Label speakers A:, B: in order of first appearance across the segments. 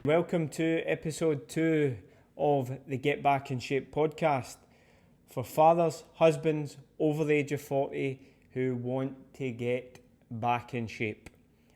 A: Welcome to episode 2 of the Get Back in Shape podcast for fathers, husbands over the age of 40 who want to get back in shape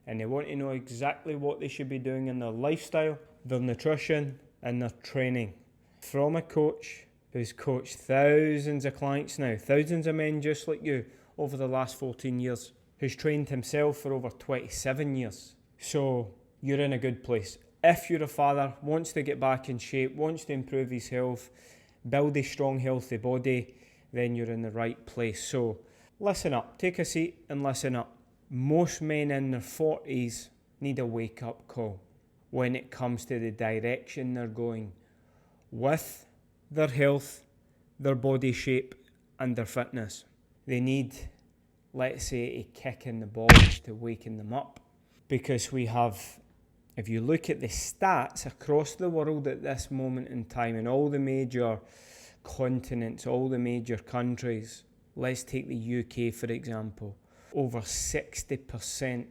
A: and they want to know exactly what they should be doing in their lifestyle, their nutrition and their training. From a coach who's coached thousands of clients now, thousands of men just like you over the last 14 years, who's trained himself for over 27 years. So you're in a good place. If you're a father, wants to get back in shape, wants to improve his health, build a strong, healthy body, then you're in the right place. So listen up, take a seat and listen up. Most men in their 40s need a wake-up call when it comes to the direction they're going with their health, their body shape and their fitness. They need, let's say, a kick in the balls to waken them up, because we have, if you look at the stats across the world at this moment in time, in all the major continents, all the major countries, let's take the UK for example, over 60%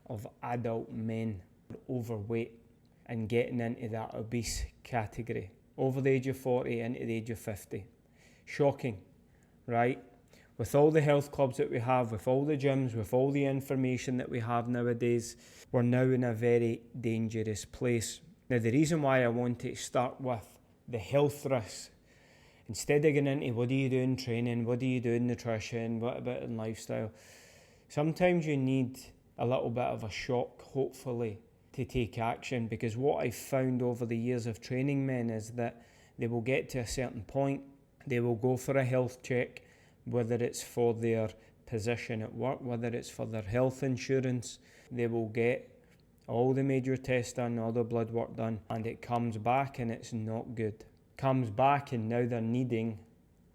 A: of adult men are overweight and getting into that obese category, over the age of 40 into the age of 50. Shocking, right? With all the health clubs that we have, with all the gyms, with all the information that we have nowadays, we're now in a very dangerous place. Now, the reason why I want to start with the health risks, instead of getting into what do you do in training, what do you do in nutrition, what about in lifestyle, sometimes you need a little bit of a shock, hopefully, to take action. Because what I've found over the years of training men is that they will get to a certain point, they will go for a health check, whether it's for their position at work, whether it's for their health insurance, they will get all the major tests done, all the blood work done, and it comes back and it's not good. Comes back and now they're needing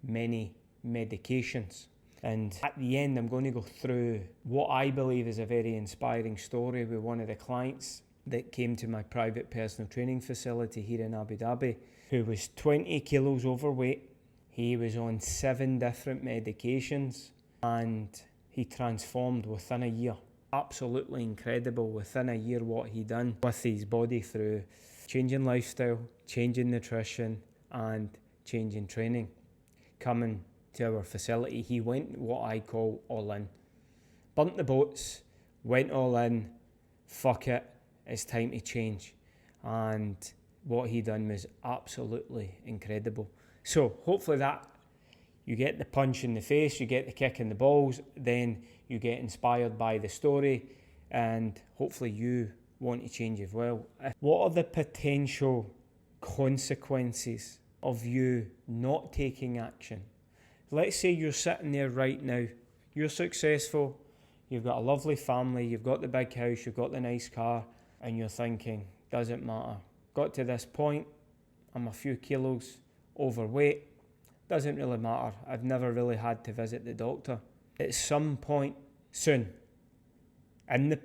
A: many medications. And at the end, I'm going to go through what I believe is a very inspiring story with one of the clients that came to my private personal training facility here in Abu Dhabi, who was 20 kilos overweight. He was on 7 different medications and he transformed within a year. Absolutely incredible within a year what he done with his body through changing lifestyle, changing nutrition and changing training. Coming to our facility, he went what I call all in. Burnt the boats, went all in, fuck it, it's time to change. And what he done was absolutely incredible. So hopefully that you get the punch in the face, you get the kick in the balls, then you get inspired by the story and hopefully you want to change as well. What are the potential consequences of you not taking action? Let's say you're sitting there right now, you're successful, you've got a lovely family, you've got the big house, you've got the nice car, and you're thinking, doesn't matter. Got to this point, I'm a few kilos overweight, doesn't really matter. I've never really had to visit the doctor. At some point soon, in the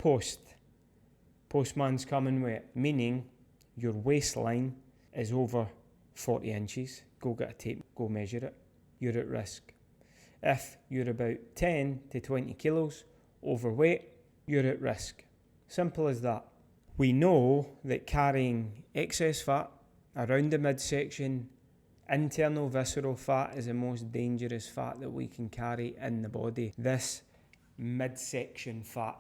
A: postman's coming with it, meaning your waistline is over 40 inches. Go get a tape, go measure it. You're at risk. If you're about 10 to 20 kilos overweight, you're at risk. Simple as that. We know that carrying excess fat around the midsection, internal visceral fat, is the most dangerous fat that we can carry in the body. This midsection fat,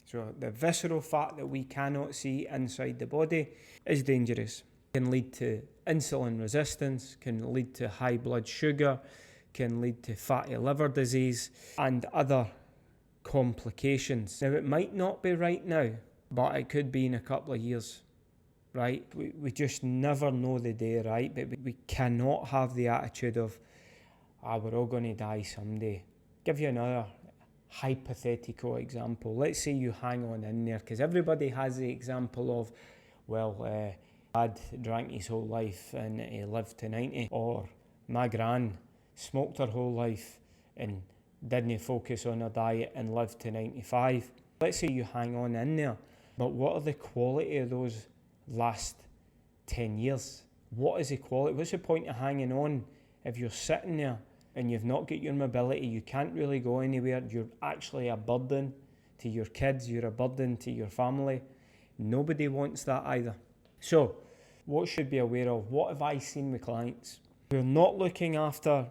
A: so the visceral fat that we cannot see inside the body, is dangerous. Can lead to insulin resistance, can lead to high blood sugar, can lead to fatty liver disease and other complications. Now, it might not be right now, but it could be in a couple of years. Right? We just never know the day, right? But we cannot have the attitude of, we're all going to die someday. Give you another hypothetical example. Let's say you hang on in there, because everybody has the example of, Dad drank his whole life and he lived to 90, or my gran smoked her whole life and didn't focus on her diet and lived to 95. Let's say you hang on in there, but what are the quality of those last 10 years? What is the quality? What's the point of hanging on if you're sitting there and you've not got your mobility, you can't really go anywhere, you're actually a burden to your kids, you're a burden to your family. Nobody wants that either. So, what should you be aware of? What have I seen with clients who are not looking after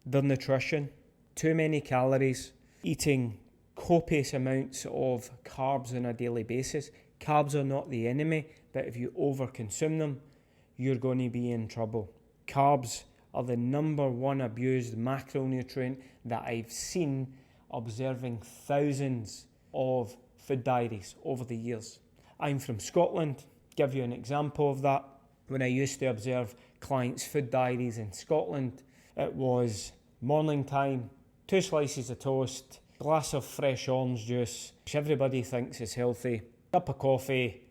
A: their nutrition, too many calories, eating copious amounts of carbs on a daily basis? Carbs are not the enemy, but if you overconsume them, you're going to be in trouble. Carbs are the number one abused macronutrient that I've seen observing thousands of food diaries over the years. I'm from Scotland. Give you an example of that. When I used to observe clients' food diaries in Scotland, it was morning time, 2 slices of toast, glass of fresh orange juice, which everybody thinks is healthy, cup of coffee,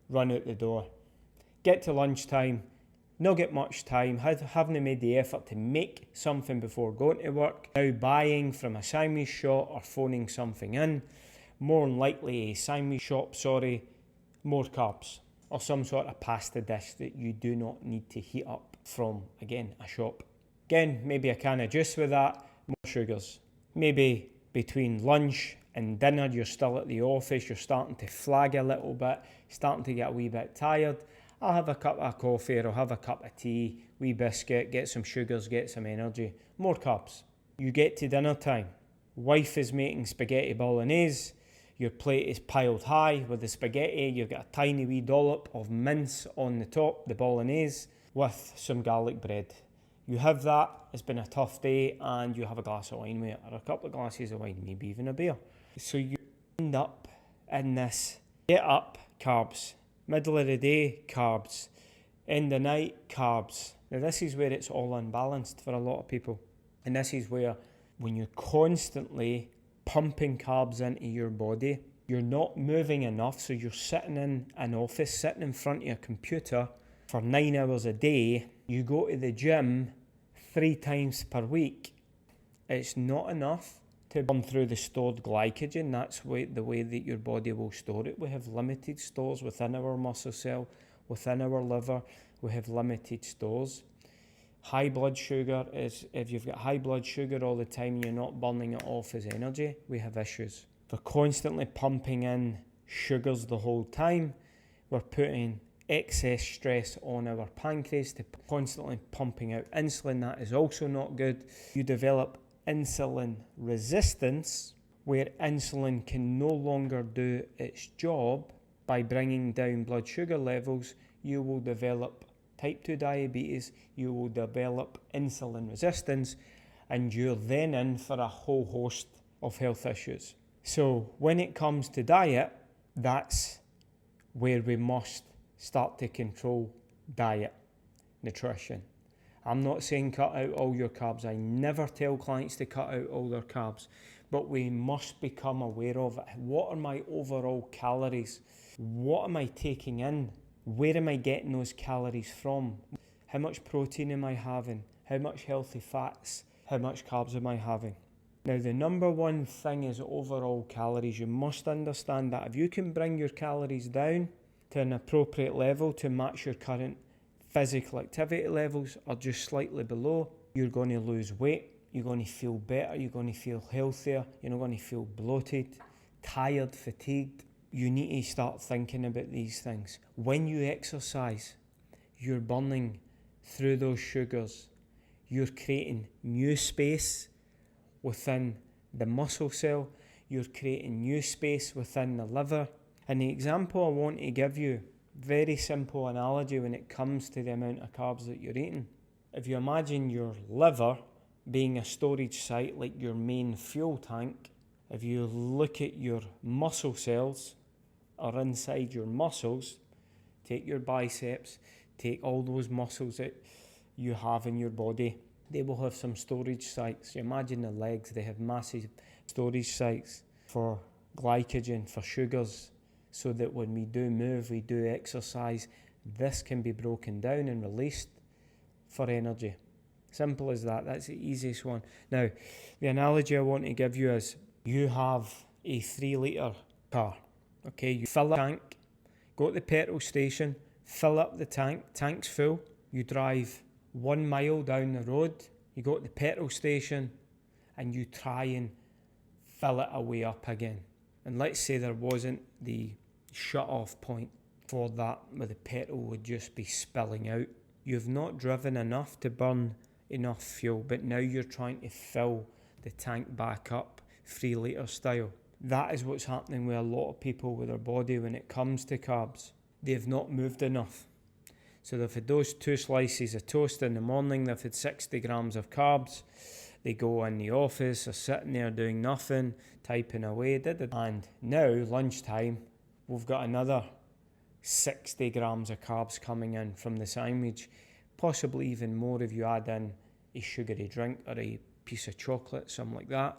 A: run out the door. Get to lunchtime, not get much time, haven't made the effort to make something before going to work, now buying from a sandwich shop or phoning something in, more than likely a sandwich shop, more carbs, or some sort of pasta dish that you do not need to heat up from, again, a shop. Again, maybe a can of juice with that, more sugars. Maybe between lunch and dinner, you're still at the office, you're starting to flag a little bit, starting to get a wee bit tired. I'll have a cup of coffee or I'll have a cup of tea, wee biscuit, get some sugars, get some energy, more carbs. You get to dinner time, wife is making spaghetti bolognese, your plate is piled high with the spaghetti, you've got a tiny wee dollop of mince on the top, the bolognese, with some garlic bread. You have that, it's been a tough day, and you have a glass of wine with it, or a couple of glasses of wine, maybe even a beer. So you end up in this, get up, carbs. Middle of the day, carbs. End of night, carbs. Now this is where it's all unbalanced for a lot of people. And this is where, when you're constantly pumping carbs into your body, you're not moving enough, so you're sitting in an office, sitting in front of your computer for 9 hours a day. You go to the gym 3 times per week. It's not enough to burn through the stored glycogen. That's the way that your body will store it. We have limited stores within our muscle cell, within our liver. We have limited stores. High blood sugar is, if you've got high blood sugar all the time and you're not burning it off as energy, we have issues. If we're constantly pumping in sugars the whole time, we're putting excess stress on our pancreas to constantly pumping out insulin. That is also not good. You develop insulin resistance, where insulin can no longer do its job by bringing down blood sugar levels. You will develop type 2 diabetes, you will develop insulin resistance, and you're then in for a whole host of health issues. So when it comes to diet, that's where we must start to control diet, nutrition. I'm not saying cut out all your carbs. I never tell clients to cut out all their carbs, but we must become aware of it. What are my overall calories? What am I taking in? Where am I getting those calories from? How much protein am I having? How much healthy fats? How much carbs am I having? Now, the number one thing is overall calories. You must understand that if you can bring your calories down to an appropriate level to match your current physical activity levels, or just slightly below, you're going to lose weight, you're going to feel better, you're going to feel healthier, you're not going to feel bloated, tired, fatigued. You need to start thinking about these things. When you exercise, you're burning through those sugars. You're creating new space within the muscle cell. You're creating new space within the liver. And the example I want to give you, very simple analogy when it comes to the amount of carbs that you're eating. If you imagine your liver being a storage site, like your main fuel tank, if you look at your muscle cells, or inside your muscles, take your biceps, take all those muscles that you have in your body, they will have some storage sites. You imagine the legs, they have massive storage sites for glycogen, for sugars, so that when we do move, we do exercise, this can be broken down and released for energy. Simple as that. That's the easiest one. Now, the analogy I want to give you is, you have a 3-litre car. Okay, you fill a tank, go to the petrol station, fill up the tank, tank's full, you drive 1 mile down the road, you go to the petrol station, and you try and fill it away up again. And let's say there wasn't the shut-off point. for that where the petrol would just be spilling out. You've not driven enough to burn enough fuel, but now you're trying to fill the tank back up 3 litre style. That is what's happening with a lot of people with their body when it comes to carbs. They've not moved enough. So they've had those 2 slices of toast in the morning, they've had 60 grams of carbs, they go in the office, are sitting there doing nothing, typing away, and now, lunchtime, we've got another 60 grams of carbs coming in from the sandwich, possibly even more if you add in a sugary drink or a piece of chocolate, something like that.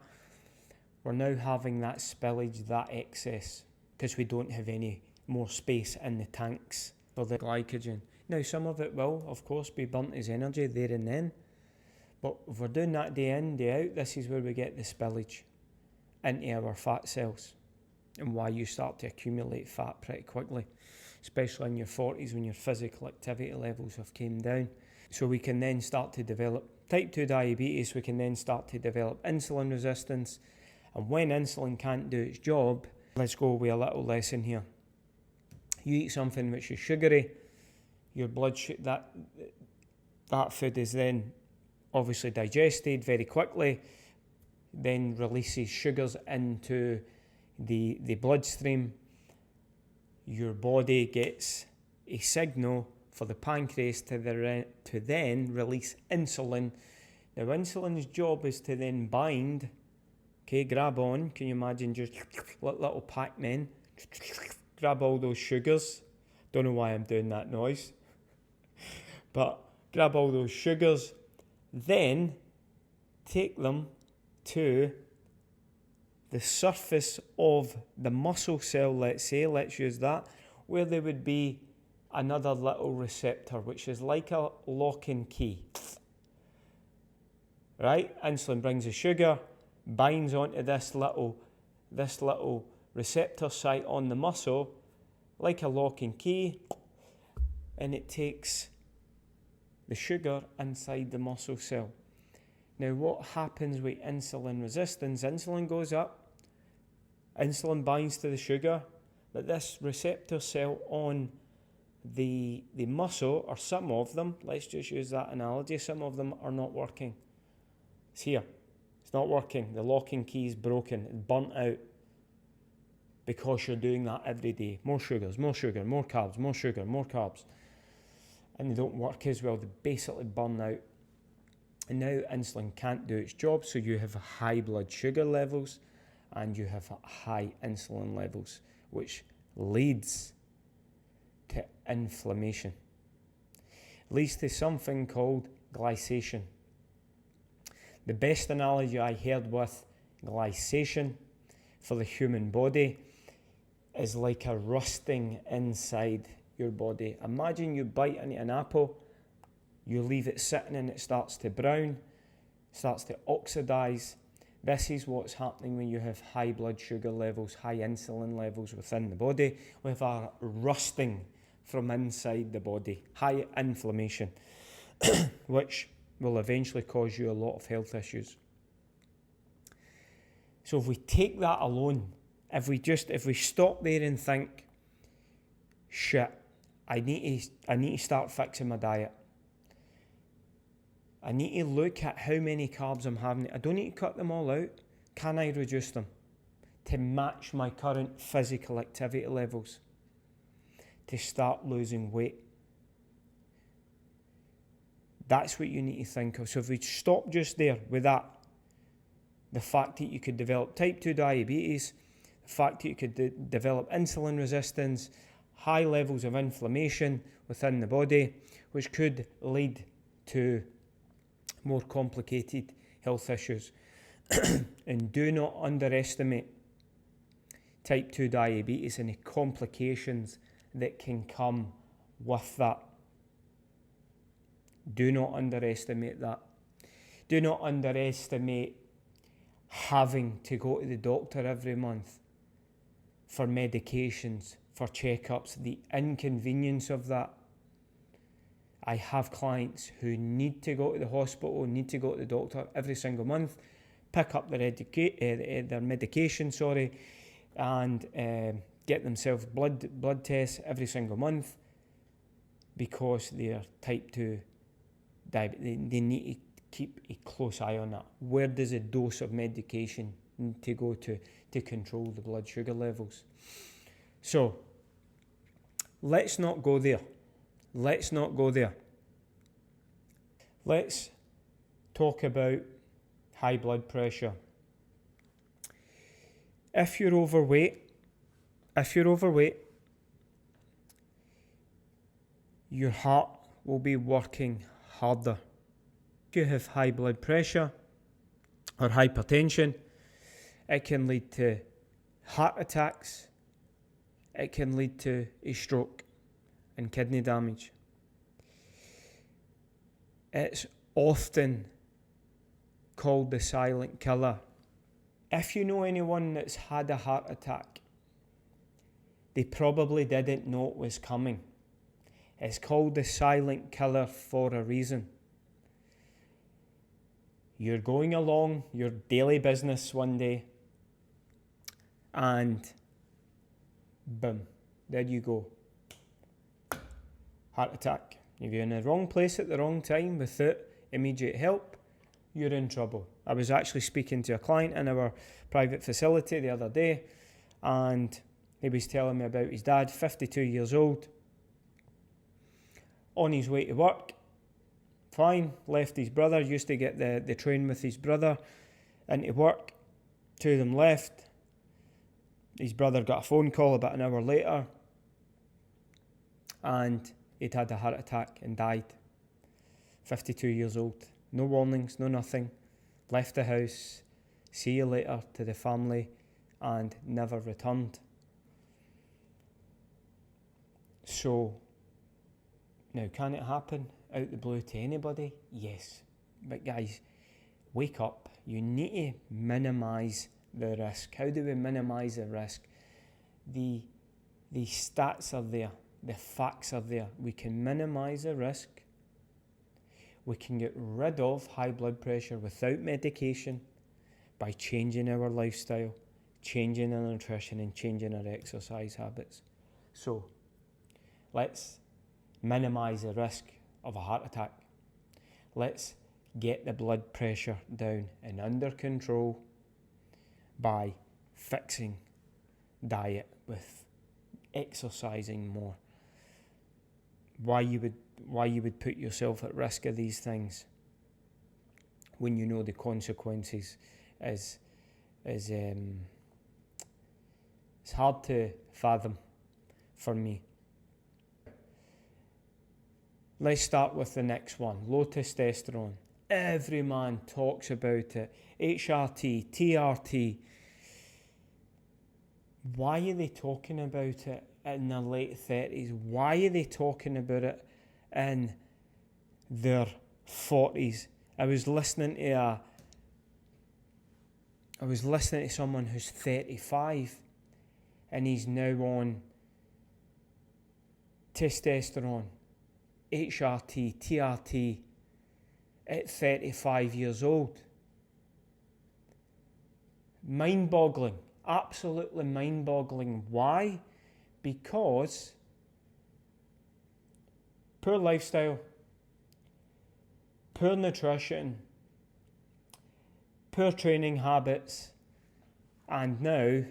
A: We're now having that spillage, that excess, because we don't have any more space in the tanks for the glycogen. Now, some of it will, of course, be burnt as energy there and then, but if we're doing that day in, day out, this is where we get the spillage into our fat cells, and why you start to accumulate fat pretty quickly, especially in your 40s when your physical activity levels have came down. So we can then start to develop type 2 diabetes, we can then start to develop insulin resistance, and when insulin can't do its job, let's go with a little lesson here. You eat something which is sugary, your blood that food is then obviously digested very quickly, then releases sugars into the bloodstream. Your body gets a signal for the pancreas to then release insulin. Now, insulin's job is to then bind, grab on, can you imagine just little Pac-Men, grab all those sugars, don't know why I'm doing that noise, but grab all those sugars, then take them to the surface of the muscle cell, let's use that, where there would be another little receptor, which is like a lock and key. Right? Insulin brings the sugar, binds onto this little receptor site on the muscle, like a lock and key, and it takes the sugar inside the muscle cell. Now, what happens with insulin resistance? Insulin goes up, insulin binds to the sugar, but this receptor cell on the muscle, or some of them, let's just use that analogy, some of them are not working. It's here. It's not working. The locking key is broken. It's burnt out because you're doing that every day. More sugars, more sugar, more carbs, more sugar, more carbs. And they don't work as well. They basically burn out. And now insulin can't do its job, so you have high blood sugar levels and you have high insulin levels, which leads to inflammation. Leads to something called glycation. The best analogy I heard with glycation for the human body is like a rusting inside your body. Imagine you bite into an apple, you leave it sitting and it starts to brown, starts to oxidize. This is what's happening when you have high blood sugar levels, high insulin levels within the body. We have a rusting from inside the body, high inflammation, which will eventually cause you a lot of health issues. So if we take that alone, if we stop there and think, shit, I need to start fixing my diet. I need to look at how many carbs I'm having. I don't need to cut them all out. Can I reduce them to match my current physical activity levels to start losing weight? That's what you need to think of. So if we stop just there with that, the fact that you could develop type 2 diabetes, the fact that you could develop insulin resistance, high levels of inflammation within the body, which could lead to more complicated health issues. And do not underestimate type 2 diabetes and the complications that can come with that. Do not underestimate that. Do not underestimate having to go to the doctor every month for medications, for checkups, the inconvenience of that. I have clients who need to go to the hospital, need to go to the doctor every single month, pick up their medication, and get themselves blood tests every single month because they are type 2 diabetes. They need to keep a close eye on that. Where does a dose of medication need to go to control the blood sugar levels? So let's not go there. Let's not go there. Let's talk about high blood pressure. If you're overweight, your heart will be working harder. If you have high blood pressure or hypertension, it can lead to heart attacks, it can lead to a stroke and kidney damage. It's often called the silent killer. If you know anyone that's had a heart attack, they probably didn't know it was coming. It's called the silent killer for a reason. You're going along your daily business one day and boom, there you go. Heart attack. If you're in the wrong place at the wrong time without immediate help, you're in trouble. I was actually speaking to a client in our private facility the other day, and he was telling me about his dad, 52 years old, on his way to work. Fine, left his brother, used to get the train with his brother into work. Two of them left. His brother got a phone call about an hour later, and he'd had a heart attack and died. 52 years old. No warnings, no nothing. Left the house, see you later to the family, and never returned. So, now can it happen out the blue to anybody? Yes. But guys, wake up. You need to minimise the risk. How do we minimise the risk? The stats are there. The facts are there. We can minimise the risk. We can get rid of high blood pressure without medication by changing our lifestyle, changing our nutrition, and changing our exercise habits. So, let's minimise the risk of a heart attack. Let's get the blood pressure down and under control by fixing diet with exercising more. Why you would put yourself at risk of these things when you know the consequences is it's hard to fathom for me. Let's start with the next one, low testosterone. Every man talks about it. HRT, TRT. Why are they talking about it in their late 30s? Why are they talking about it in their 40s? I was listening to someone who's 35 and he's now on testosterone, HRT, TRT at 35 years old. Mind-boggling, absolutely mind-boggling. Why? Because poor lifestyle, poor nutrition, poor training habits, and now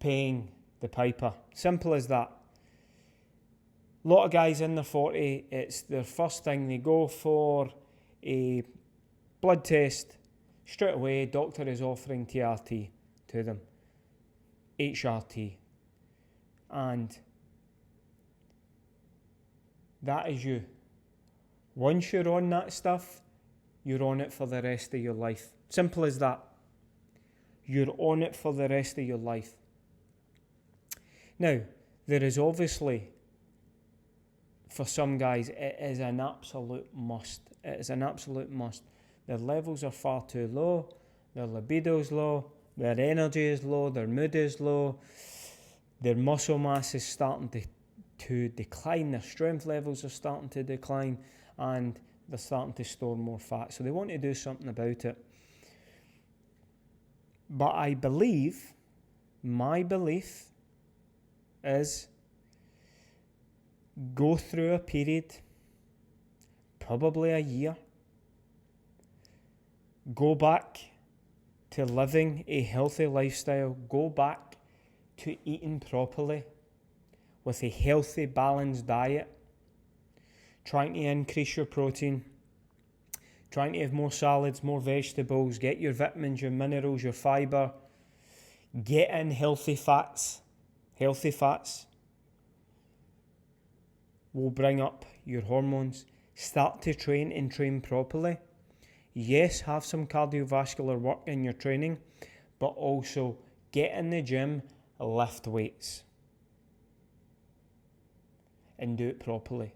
A: paying the piper. Simple as that. A lot of guys in their 40, it's their first thing. They go for a blood test. Straight away, doctor is offering TRT to them, HRT. And that is you. Once you're on that stuff, you're on it for the rest of your life. Simple as that. You're on it for the rest of your life. Now, there is obviously, for some guys, it is an absolute must. It is an absolute must. Their levels are far too low. Their libido is low. Their energy is low. Their mood is low. Their muscle mass is starting to decline. Their strength levels are starting to decline. And they're starting to store more fat. So they want to do something about it. But I believe my belief is go through a period, probably a year, go back to living a healthy lifestyle, go back to eating properly with a healthy, balanced diet, trying to increase your protein, trying to have more salads, more vegetables, get your vitamins, your minerals, your fibre, get in healthy fats. Healthy fats will bring up your hormones. Start to train and train properly. Yes, have some cardiovascular work in your training, but also get in the gym, lift weights, and do it properly.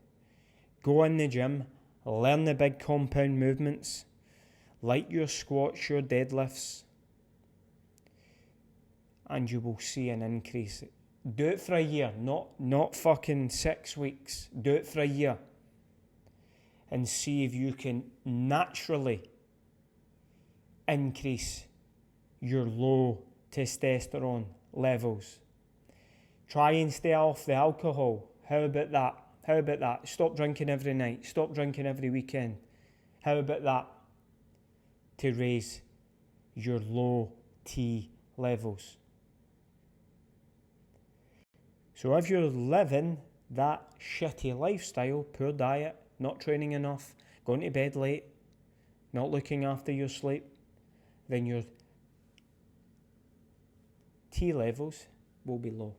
A: Go in the gym, learn the big compound movements, like your squats, your deadlifts, and you will see an increase. Do it for a year, not fucking 6 weeks. Do it for a year and see if you can naturally increase your low testosterone levels. Try and stay off the alcohol. How about that? Stop drinking every night. Stop drinking every weekend. How about that? To raise your low T levels. So if you're living that shitty lifestyle, poor diet, not training enough, going to bed late, not looking after your sleep, then your T levels will be low.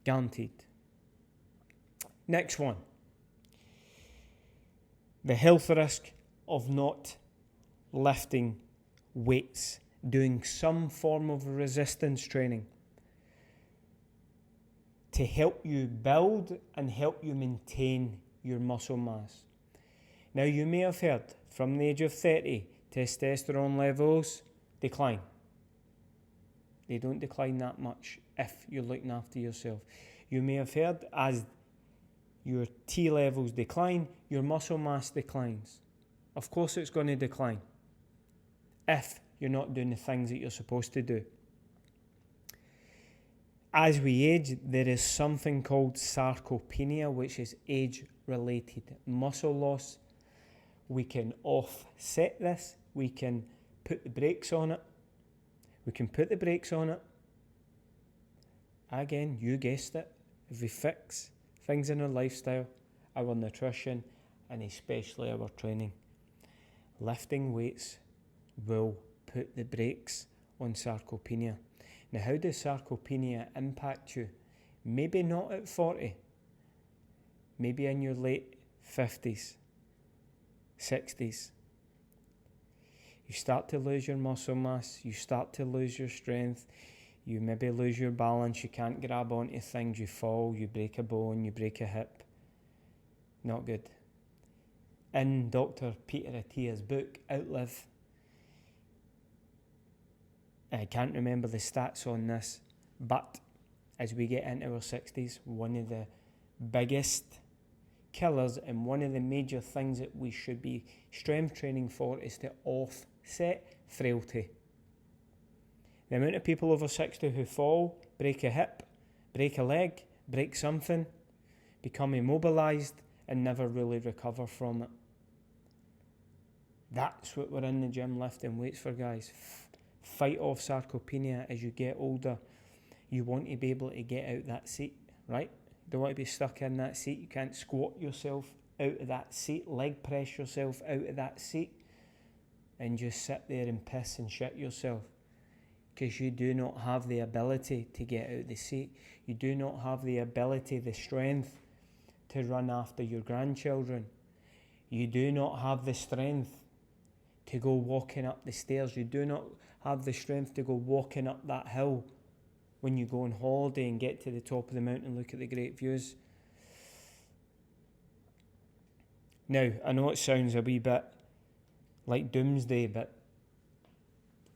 A: Guaranteed. Next one. The health risk of not lifting weights, doing some form of resistance training to help you build and help you maintain your muscle mass. Now, you may have heard from the age of 30, testosterone levels decline. They don't decline that much if you're looking after yourself. You may have heard as your T levels decline, your muscle mass declines. Of course it's going to decline if you're not doing the things that you're supposed to do. As we age, there is something called sarcopenia, which is age-related muscle loss. We can offset this. We can put the brakes on it. Again, you guessed it. If we fix things in our lifestyle, our nutrition, and especially our training, lifting weights will put the brakes on sarcopenia. Now, how does sarcopenia impact you? Maybe not at 40, maybe in your late 50s, 60s. You start to lose your muscle mass, you start to lose your strength, you maybe lose your balance, you can't grab onto things, you fall, you break a bone, you break a hip. Not good. In Dr. Peter Attia's book, Outlive, I can't remember the stats on this, but as we get into our 60s, one of the biggest killers and one of the major things that we should be strength training for is to offset frailty. The amount of people over 60 who fall, break a hip, break a leg, break something, become immobilised and never really recover from it. That's what we're in the gym lifting weights for, guys. Fight off sarcopenia as you get older. You want to be able to get out that seat, right? You don't want to be stuck in that seat. You can't squat yourself out of that seat, leg press yourself out of that seat and just sit there and piss and shit yourself, because you do not have the ability to get out of the seat. You do not have the ability, the strength to run after your grandchildren. You do not have the strength to go walking up the stairs. You do not have the strength to go walking up that hill when you go on holiday and get to the top of the mountain and look at the great views. Now, I know it sounds a wee bit like doomsday, but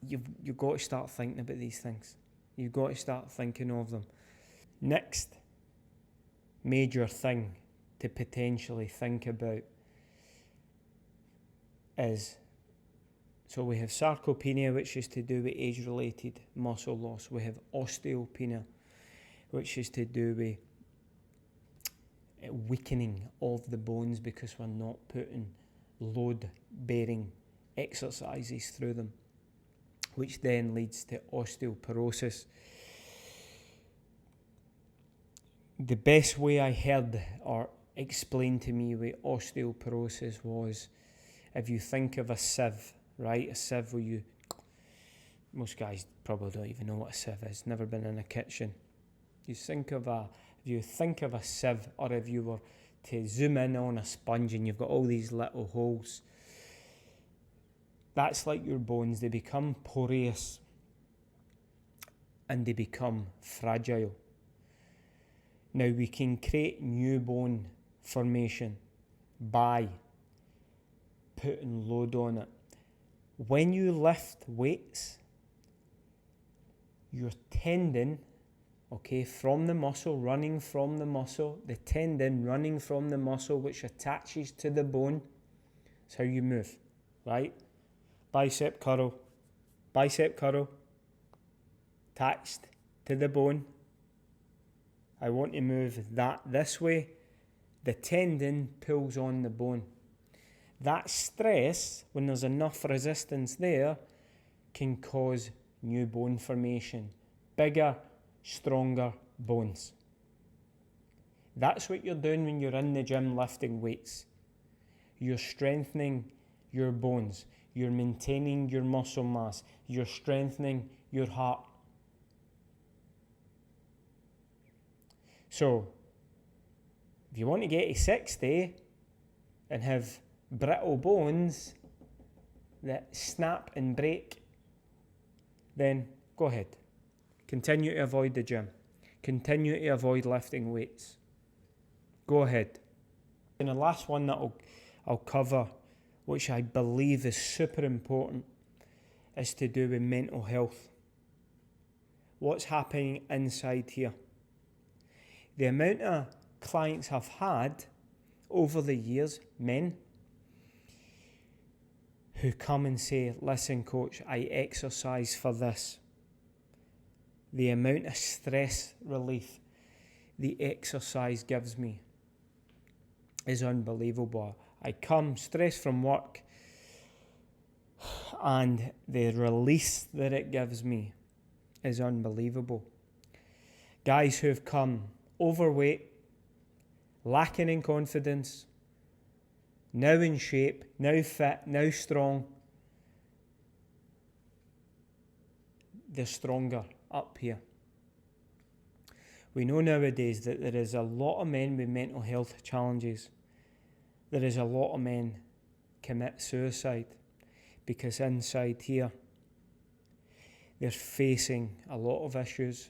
A: you've got to start thinking about these things. You've got to start thinking of them. Next major thing to potentially think about is So we have sarcopenia, which is to do with age-related muscle loss. We have osteopenia, which is to do with weakening of the bones because we're not putting load-bearing exercises through them, which then leads to osteoporosis. The best way I heard or explained to me with osteoporosis was, if you think of a sieve, right? A sieve where most guys probably don't even know what a sieve is, never been in a kitchen. If you think of a sieve, or if you were to zoom in on a sponge and you've got all these little holes, that's like your bones. They become porous and they become fragile. Now we can create new bone formation by putting load on it. When you lift weights, your tendon, from the muscle, running from the muscle, the tendon running from the muscle which attaches to the bone, that's how you move, right? Bicep curl, attached to the bone. I want to move that this way. The tendon pulls on the bone. That stress, when there's enough resistance there, can cause new bone formation, bigger, stronger bones. That's what you're doing when you're in the gym lifting weights. You're strengthening your bones. You're maintaining your muscle mass. You're strengthening your heart. So, if you want to get to 60 and have brittle bones that snap and break, then go ahead. Continue to avoid the gym. Continue to avoid lifting weights. Go ahead. And the last one that I'll cover, which I believe is super important, is to do with mental health. What's happening inside here? The amount of clients I've had over the years, men, who come and say, listen coach, I exercise for this. The amount of stress relief the exercise gives me is unbelievable. I come stressed from work, and the release that it gives me is unbelievable. Guys who have come overweight, lacking in confidence, now in shape, now fit, now strong, they're stronger up here. We know nowadays that there is a lot of men with mental health challenges. There is a lot of men commit suicide because inside here they're facing a lot of issues.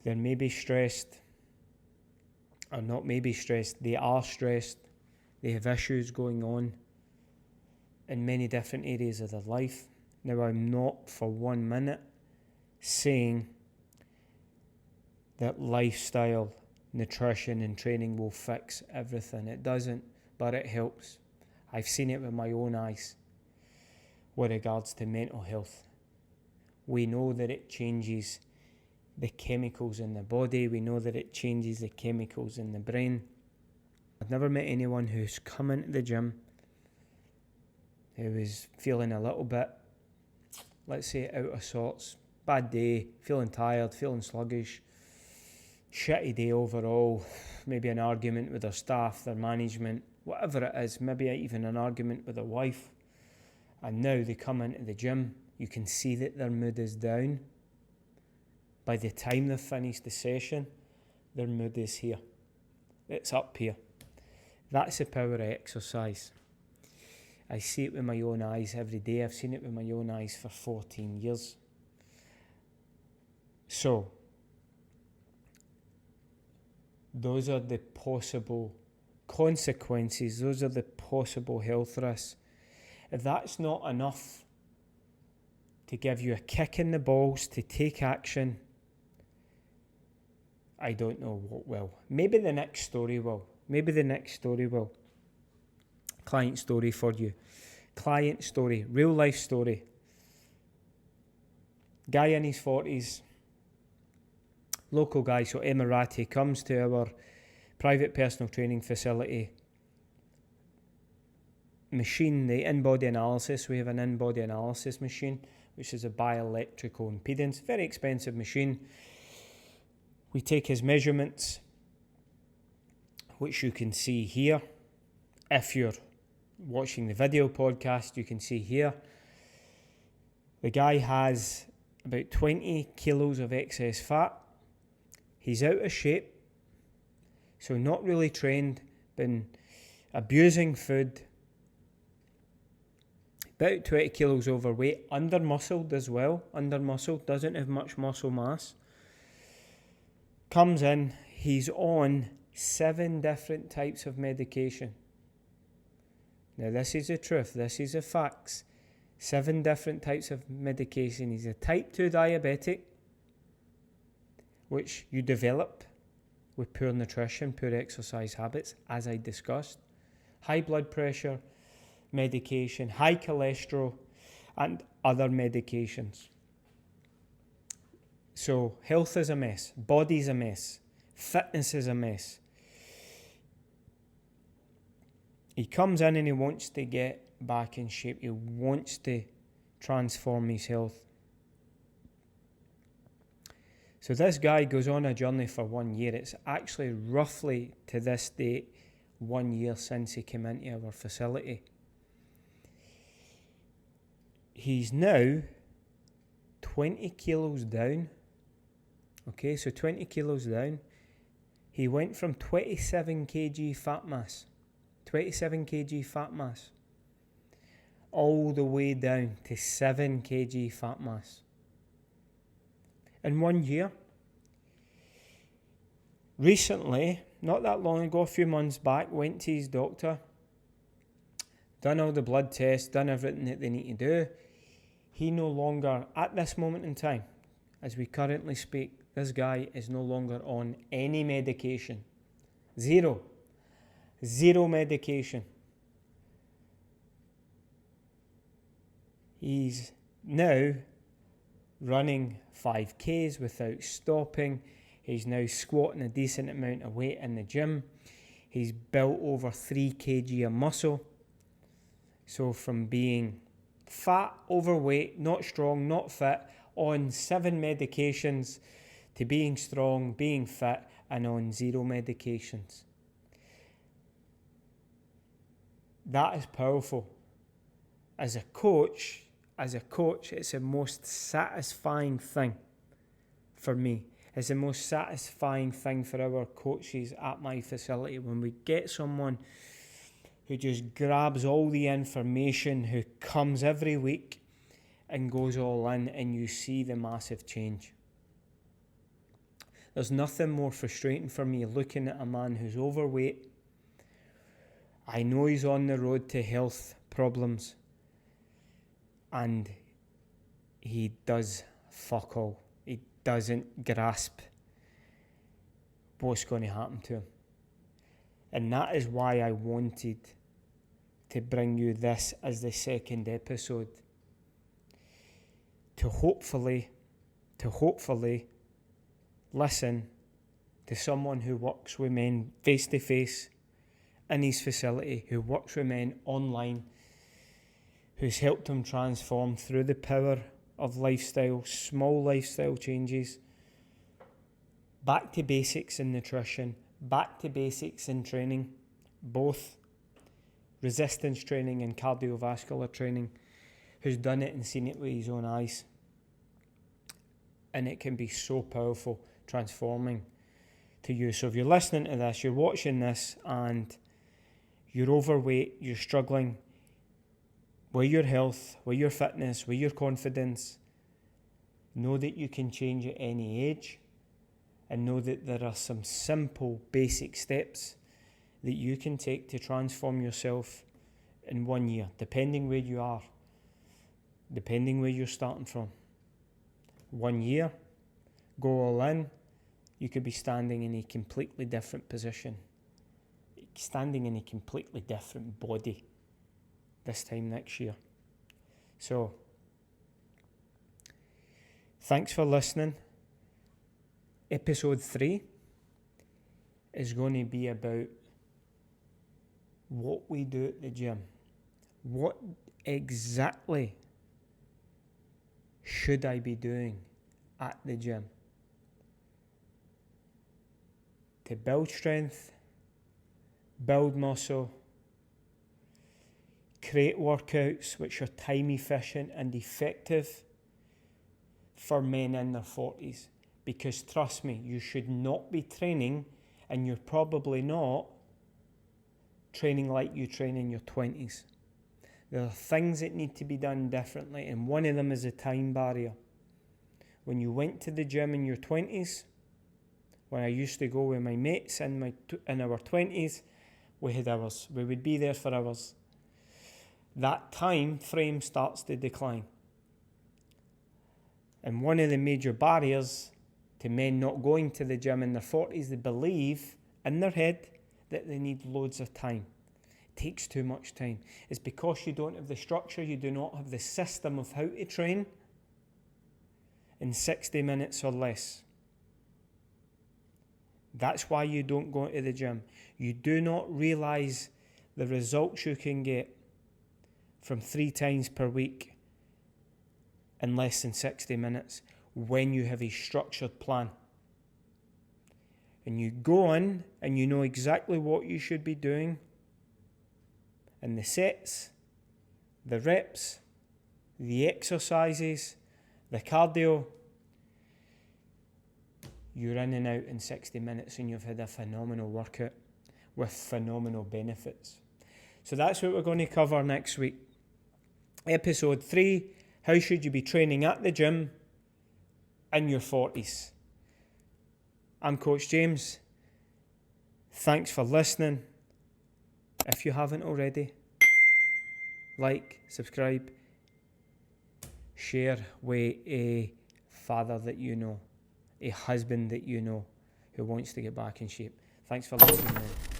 A: They're maybe stressed, or not maybe stressed, they are stressed. They have issues going on in many different areas of their life. Now, I'm not for 1 minute saying that lifestyle, nutrition and training will fix everything. It doesn't, but it helps. I've seen it with my own eyes with regards to mental health. We know that it changes the chemicals in the body. We know that it changes the chemicals in the brain. I've never met anyone who's come into the gym who is feeling a little bit, let's say, out of sorts, bad day, feeling tired, feeling sluggish, shitty day overall, maybe an argument with their staff, their management, whatever it is, maybe even an argument with their wife, and now they come into the gym, you can see that their mood is down. By the time they've finished the session, their mood is here. It's up here. That's the power of exercise. I see it with my own eyes every day. I've seen it with my own eyes for 14 years. So, those are the possible consequences. Those are the possible health risks. If that's not enough to give you a kick in the balls to take action, I don't know what will. Maybe the next story will. Client story for you. client story, real life story. Guy in his 40s, local guy, so Emirati, comes to our private personal training facility. Machine, the in-body analysis. We have an in-body analysis machine, which is a bioelectrical impedance, very expensive machine. We take his measurements, which you can see here. If you're watching the video podcast, you can see here. The guy has about 20 kilos of excess fat. He's out of shape, so not really trained, been abusing food, about 20 kilos overweight, under-muscled as well, doesn't have much muscle mass. Comes in, he's on 7 different types of medication. Now this is the truth, this is the facts. 7 different types of medication. He's a type 2 diabetic, which you develop with poor nutrition, poor exercise habits, as I discussed. High blood pressure medication, high cholesterol, and other medications. So health is a mess, body's a mess, fitness is a mess. He comes in and he wants to get back in shape. He wants to transform his health. So this guy goes on a journey for 1 year. It's actually roughly to this date 1 year since he came into our facility. He's now 20 kilos down. Okay, so 20 kilos down. He went from 27 kg fat mass, all the way down to 7 kg fat mass in 1 year. Recently, not that long ago, a few months back, went to his doctor, done all the blood tests, done everything that they need to do. He no longer, at this moment in time, as we currently speak, this guy is no longer on any medication. Zero medication. He's now running 5Ks without stopping. He's now squatting a decent amount of weight in the gym. He's built over 3 kg of muscle. So from being fat, overweight, not strong, not fit, on 7 medications, to being strong, being fit, and on 0 medications. That is powerful. As a coach, it's the most satisfying thing for me. It's the most satisfying thing for our coaches at my facility when we get someone who just grabs all the information, who comes every week and goes all in, and you see the massive change. There's nothing more frustrating for me looking at a man who's overweight. I know he's on the road to health problems, and he does fuck all. He doesn't grasp what's going to happen to him. And that is why I wanted to bring you this as the second episode. To hopefully listen to someone who works with men face to face in his facility, who works with men online, who's helped him transform through the power of lifestyle, small lifestyle changes, back to basics in nutrition, back to basics in training, both resistance training and cardiovascular training, who's done it and seen it with his own eyes. And it can be so powerful, transforming to you. So if you're listening to this, you're watching this, and you're overweight, you're struggling with your health, with your fitness, with your confidence, know that you can change at any age, and know that there are some simple basic steps that you can take to transform yourself in 1 year, depending where you are, depending where you're starting from. 1 year, go all in, you could be standing in a completely different position, standing in a completely different body, this time next year. So, thanks for listening. Episode 3 is going to be about what we do at the gym. What exactly should I be doing at the gym to build strength, build muscle, create workouts which are time efficient and effective for men in their 40s. Because trust me, you should not be training, and you're probably not training like you train in your 20s. There are things that need to be done differently, and one of them is a time barrier. When you went to the gym in your 20s, when I used to go with my mates in our 20s, we had hours. We would be there for hours. That time frame starts to decline. And one of the major barriers to men not going to the gym in their 40s, they believe in their head that they need loads of time. It takes too much time. It's because you don't have the structure, you do not have the system of how to train in 60 minutes or less. That's why you don't go to the gym. You do not realise the results you can get from 3 times per week in less than 60 minutes when you have a structured plan. And you go in and you know exactly what you should be doing, and the sets, the reps, the exercises, the cardio, you're in and out in 60 minutes and you've had a phenomenal workout with phenomenal benefits. So that's what we're going to cover next week. Episode 3, how should you be training at the gym in your 40s? I'm Coach James. Thanks for listening. If you haven't already, like, subscribe, share with a father that you know, a husband that you know who wants to get back in shape. Thanks for listening.